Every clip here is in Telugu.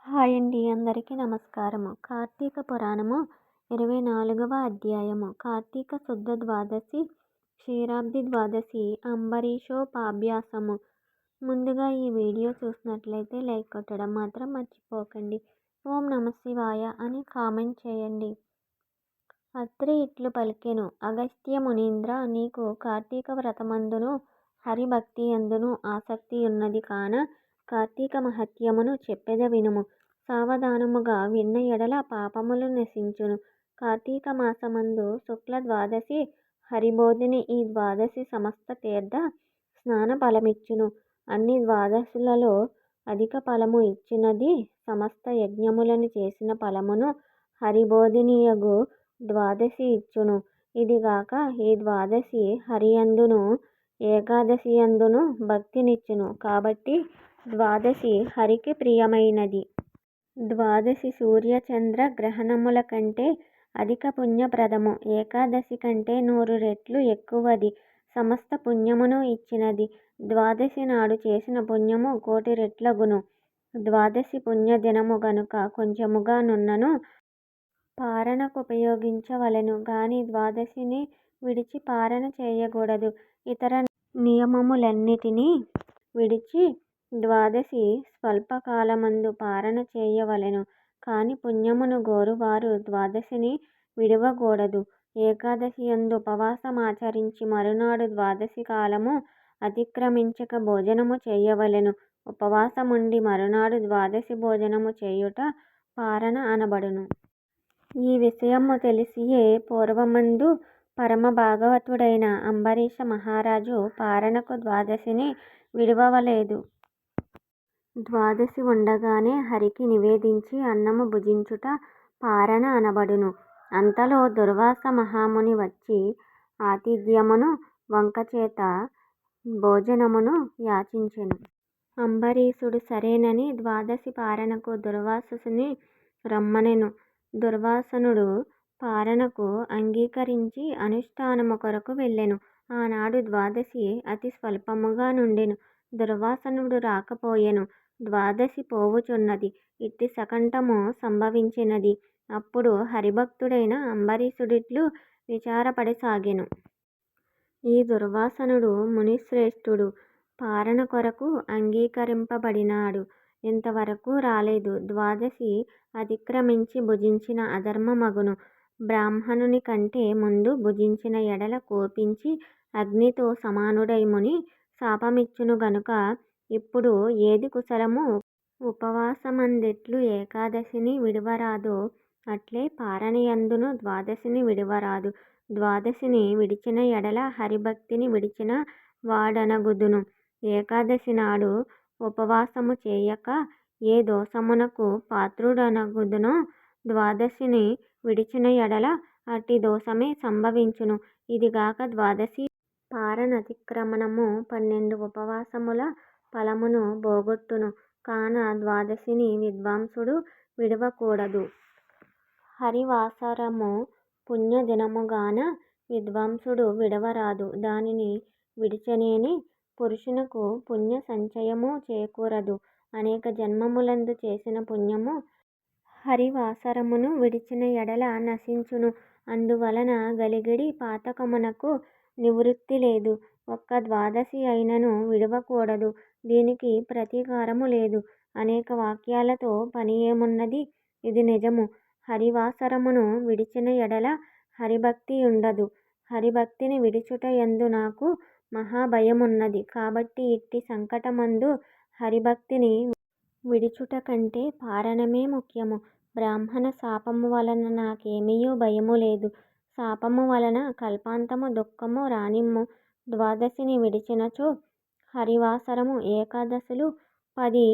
హాయ్ అండి, అందరికీ నమస్కారము. కార్తీక పురాణము 24వ అధ్యాయము. కార్తీక శుద్ధ ద్వాదశి, క్షీరాబ్ది ద్వాదశి, అంబరీషోపాభ్యాసము. ముందుగా ఈ వీడియో చూసినట్లయితే లైక్ కొట్టడం మాత్రం మర్చిపోకండి. ఓం నమ శివాయ అని కామెంట్ చేయండి. అత్రి ఇట్లు పలికెను: అగస్త్య మునీంద్ర, నీకు కార్తీక వ్రతమందును హరిభక్తి అందును ఆసక్తి ఉన్నది కాన కార్తీక మహత్యమును చెప్పెద వినుము. సావధానముగా విన్న ఎడల పాపములు నశించును. కార్తీక మాసమందు శుక్ల ద్వాదశి హరిబోధిని. ఈ ద్వాదశి సమస్త తీర్థ స్నాన ఫలమిచ్చును. అన్ని ద్వాదశులలో అధిక ఫలము ఇచ్చినది సమస్త యజ్ఞములను చేసిన ఫలమును హరిబోధినియగు ద్వాదశి ఇచ్చును. ఇదిగాక ఈ ద్వాదశి హరియందును ఏకాదశియందును భక్తినిచ్చును. కాబట్టి ద్వాదశి హరికి ప్రియమైనది. ద్వాదశి సూర్య చంద్ర గ్రహణముల కంటే అధిక పుణ్యప్రదము. ఏకాదశి కంటే 100 రెట్లు ఎక్కువది. సమస్త పుణ్యమును ఇచ్చినది. ద్వాదశి నాడు చేసిన పుణ్యము 1,000,000 రెట్లగును. ద్వాదశి పుణ్య దినము గనుక కొంచెముగా నున్నను పారణకుపయోగించవలెను గాని ద్వాదశిని విడిచి పారణ చేయకూడదు. ఇతర నియమములన్నిటినీ విడిచి ద్వాదశి స్వల్పకాలమందు పారణ చేయవలెను. కాని పుణ్యమును గోరువారు ద్వాదశిని విడువకూడదు. ఏకాదశియందు ఉపవాసమాచరించి మరునాడు ద్వాదశి కాలము అతిక్రమించక భోజనము చేయవలెను. ఉపవాసముండి మరునాడు ద్వాదశి భోజనము చేయుట పారణ అనబడును. ఈ విషయము తెలిసియే పూర్వమందు పరమ భాగవతుడైన అంబరీష మహారాజు పారణకు ద్వాదశిని విడువలేదు. ద్వాదశి ఉండగానే హరికి నివేదించి అన్నము భుజించుట పారణ అనబడును. అంతలో దుర్వాస మహాముని వచ్చి ఆతిథ్యమును వంకచేత భోజనమును యాచించెను. అంబరీషుడు సరేనని ద్వాదశి పారణకు దుర్వాసుని రమ్మనెను. దుర్వాసనుడు పారణకు అంగీకరించి అనుష్ఠానము కొరకు వెళ్ళెను. ఆనాడు ద్వాదశి అతి స్వల్పముగా నుండెను. దుర్వాసనుడు రాకపోయెను. ద్వాదశి పోవుచున్నది. ఇట్టి సకంటము సంభవించినది. అప్పుడు హరిభక్తుడైన అంబరీషుడిట్లు విచారపడసాగెను. ఈ దుర్వాసనుడు మునిశ్రేష్ఠుడు. పారణ కొరకు అంగీకరింపబడినాడు. ఇంతవరకు రాలేదు. ద్వాదశి అతిక్రమించి భుజించిన అధర్మమగును. బ్రాహ్మణుని కంటే ముందు భుజించిన ఎడల కోపించి అగ్నితో సమానుడై ముని శాపమిచ్చును గనుక ఇప్పుడు ఏది కుశలము? ఉపవాసమందెట్లు ఏకాదశిని విడువరాదో అట్లే పారణయందును ద్వాదశిని విడువరాదు. ద్వాదశిని విడిచిన ఎడల హరిభక్తిని విడిచిన వాడనగుదును. ఏకాదశి నాడు ఉపవాసము చేయక ఏ దోషమునకు పాత్రుడనగుదునో ద్వాదశిని విడిచిన ఎడల అట్టి దోషమే సంభవించును. ఇదిగాక ద్వాదశి పారణాతిక్రమణము 12 ఉపవాసముల ఫలమును పోగొట్టును కాన ద్వాదశిని విద్వాంసుడు విడువకూడదు. హరివాసరము పుణ్యదినముగాన విద్వాంసుడు విడువరాదు. దానిని విడిచినేని పురుషునకు పుణ్య సంచయము చేకూరదు. అనేక జన్మములందు చేసిన పుణ్యము హరివాసరమును విడిచిన ఎడల నశించును. అందువలన గలిగిడి పాతకమునకు నివృత్తి లేదు. ఒక్క ద్వాదశి అయినను విడువకూడదు. దీనికి ప్రతీకారము లేదు. అనేక వాక్యాలతో పని ఏమున్నది? ఇది నిజము. హరివాసరమును విడిచిన ఎడల హరిభక్తి ఉండదు. హరిభక్తిని విడుచుట యందు నాకు మహాభయమున్నది. కాబట్టి ఇట్టి సంకటమందు హరిభక్తిని విడుచుట కంటే పారణమే ముఖ్యము. బ్రాహ్మణ శాపము వలన నాకేమియూ భయము లేదు. శాపము వలన కల్పాంతము దుఃఖము రానిమ్ము. ద్వాదశిని విడిచినచో హరివాసరము ఏకాదశులు 10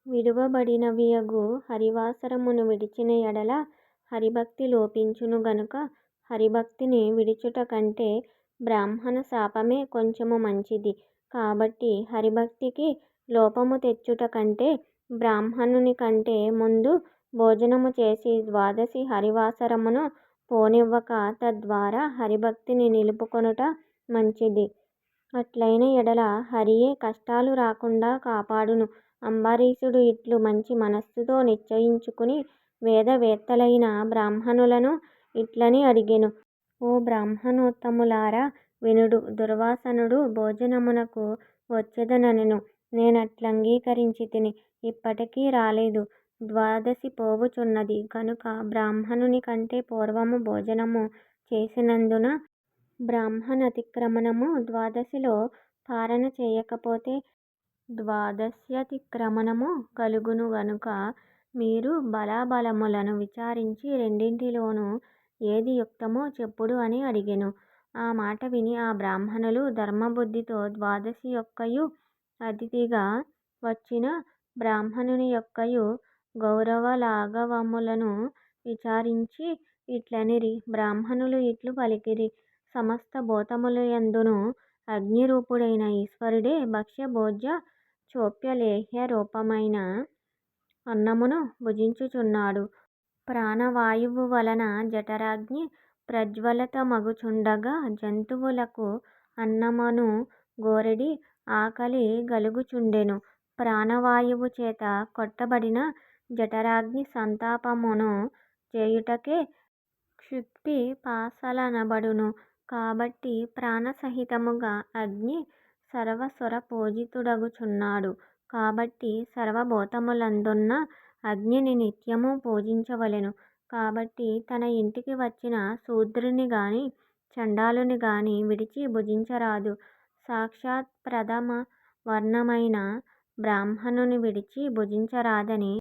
విడువబడినవియగు. హరివాసరమును విడిచిన ఎడల హరిభక్తి లోపించును గనుక హరిభక్తిని విడుచుట కంటే బ్రాహ్మణ శాపమే కొంచెము మంచిది. కాబట్టి హరిభక్తికి లోపము తెచ్చుట కంటే బ్రాహ్మణుని కంటే ముందు భోజనము చేసి ద్వాదశి హరివాసరమును పోనివ్వక తద్వారా హరిభక్తిని నిలుపుకొనుట మంచిది. అట్లైన ఎడల హరియే కష్టాలు రాకుండా కాపాడును. అంబరీషుడు ఇట్లు మంచి మనస్సుతో నిశ్చయించుకుని వేదవేత్తలైన బ్రాహ్మణులను ఇట్లని అడిగెను. ఓ బ్రాహ్మణోత్తములారా వినుడు. దుర్వాసనుడు భోజనమునకు వచ్చెదనెను. నేనట్లంగీకరించితిని. ఇప్పటికీ రాలేదు. ద్వాదశి పోవుచున్నది గనుక బ్రాహ్మణుని కంటే పూర్వము భోజనము చేసినందున బ్రాహ్మణాతిక్రమణము ద్వాదశిలో పారణ చేయకపోతే ద్వాదశ్యతిక్రమణము కలుగును గనుక మీరు బలాబలములను విచారించి రెండింటిలోనూ ఏది యుక్తమో చెప్పుడు అని అడిగెను. ఆ మాట విని ఆ బ్రాహ్మణులు ధర్మబుద్ధితో ద్వాదశి యొక్కయు అతిథిగా వచ్చిన బ్రాహ్మణుని యొక్కయు గౌరవలాఘవములను విచారించి ఇట్లనిరి. బ్రాహ్మణులు ఇట్లు పలికిరి. సమస్త భూతములయందును అగ్నిరూపుడైన ఈశ్వరుడే భక్ష్య భోజ్య చోప్యలేహ్య రూపమైన అన్నమును భుజించుచున్నాడు. ప్రాణవాయువు వలన జఠరాగ్ని ప్రజ్వలితమగుచుండగా జంతువులకు అన్నమను గోరెడి ఆకలి గలుగుచుండెను. ప్రాణవాయువు చేత కొట్టబడిన జఠరాగ్ని సంతాపమును చేయుటకే క్షుత్పి పాశలనబడును. కాబట్టి ప్రాణసహితముగా అగ్ని సర్వసురపూజితుడగుచున్నాడు. కాబట్టి సర్వభూతములందున్న అగ్నిని నిత్యము పూజించవలెను. కాబట్టి తన ఇంటికి వచ్చిన శూద్రుని గాని చండాలుని గాని విడిచి భుజించరాదు. సాక్షాత్ ప్రథమ వర్ణమైన బ్రాహ్మణుని విడిచి భుజించరాదని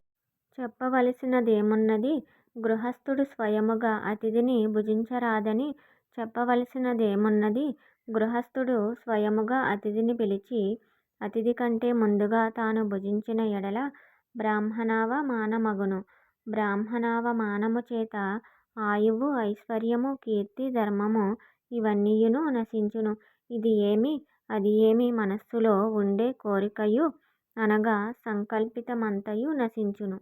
చెప్పవలసినదేమున్నది? గృహస్థుడు స్వయముగా అతిథిని భుజించరాదని చెప్పవలసినదేమున్నది? గృహస్థుడు స్వయముగా అతిథిని పిలిచి అతిథి కంటే ముందుగా తాను భుజించిన ఎడల బ్రాహ్మణావమానమగును. బ్రాహ్మణావమానము చేత ఆయువు, ఐశ్వర్యము, కీర్తి, ధర్మము ఇవన్నీయును నశించును. ఇది ఏమి అది ఏమి మనస్సులో ఉండే కోరికయు అనగా సంకల్పితమంతయు నశించును.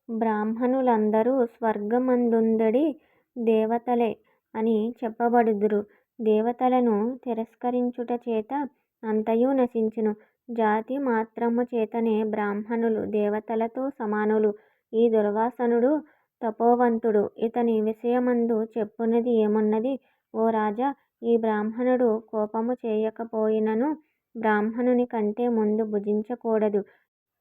బ్రాహ్మణులందరూ స్వర్గమందుండెడి దేవతలే అని చెప్పబడుదురు. దేవతలను తిరస్కరించుట చేత అంతయు నశించును. జాతి మాత్రము చేతనే బ్రాహ్మణులు దేవతలతో సమానులు. ఈ దుర్వాసనుడు తపోవంతుడు. ఇతని విషయమందు చెప్పునది ఏమున్నది? ఓ రాజా, ఈ బ్రాహ్మణుడు కోపము చేయకపోయినను బ్రాహ్మణుని కంటే ముందు భుజించకూడదు.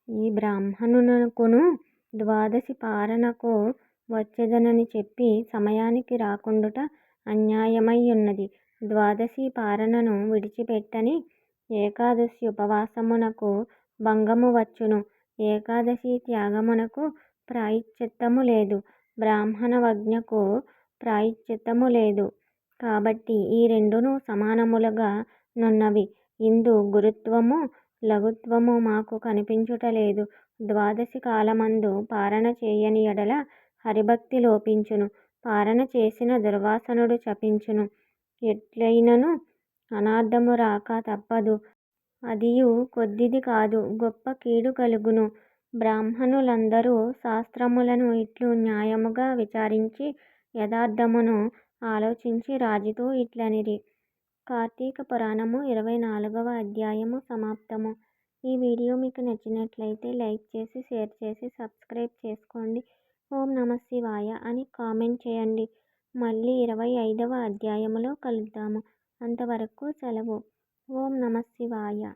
ఈ బ్రాహ్మణునకును ద్వాదశి పారణకు వచ్చెదనని చెప్పి సమయానికి రాకుండుట అన్యాయమైయున్నది. ద్వాదశి పారణను విడిచిపెట్టని ఏకాదశి ఉపవాసమునకు భంగము వచ్చును. ఏకాదశి త్యాగమునకు ప్రాయశ్చిత్తము లేదు. బ్రాహ్మణావజ్ఞకు ప్రాయశ్చిత్తము లేదు. కాబట్టి ఈ రెండును సమానములుగా నున్నవి. ఇందు గురుత్వము లఘుత్వము మాకు కనిపించుటలేదు. ద్వాదశి కాలమందు పారణ చేయని ఎడల హరిభక్తి లోపించును. పారణ చేసిన దుర్వాసనుడు శపించును. ఎట్లైనను అనార్థము రాక తప్పదు. అదియు కొద్దిది కాదు, గొప్ప కీడు కలుగును. బ్రాహ్మణులందరూ శాస్త్రములను ఇట్లు న్యాయముగా విచారించి యథార్థమును ఆలోచించి రాజుతో ఇట్లనిరి. కార్తీక పురాణము 24వ అధ్యాయము సమాప్తము. ఈ వీడియో మీకు నచ్చినట్లయితే లైక్ చేసి, షేర్ చేసి, సబ్స్క్రైబ్ చేసుకోండి. ఓం నమః శివాయ అని కామెంట్ చేయండి. మళ్ళీ 25వ అధ్యాయములో కలుద్దాము. అంతవరకు సెలవు. ఓం నమః శివాయ.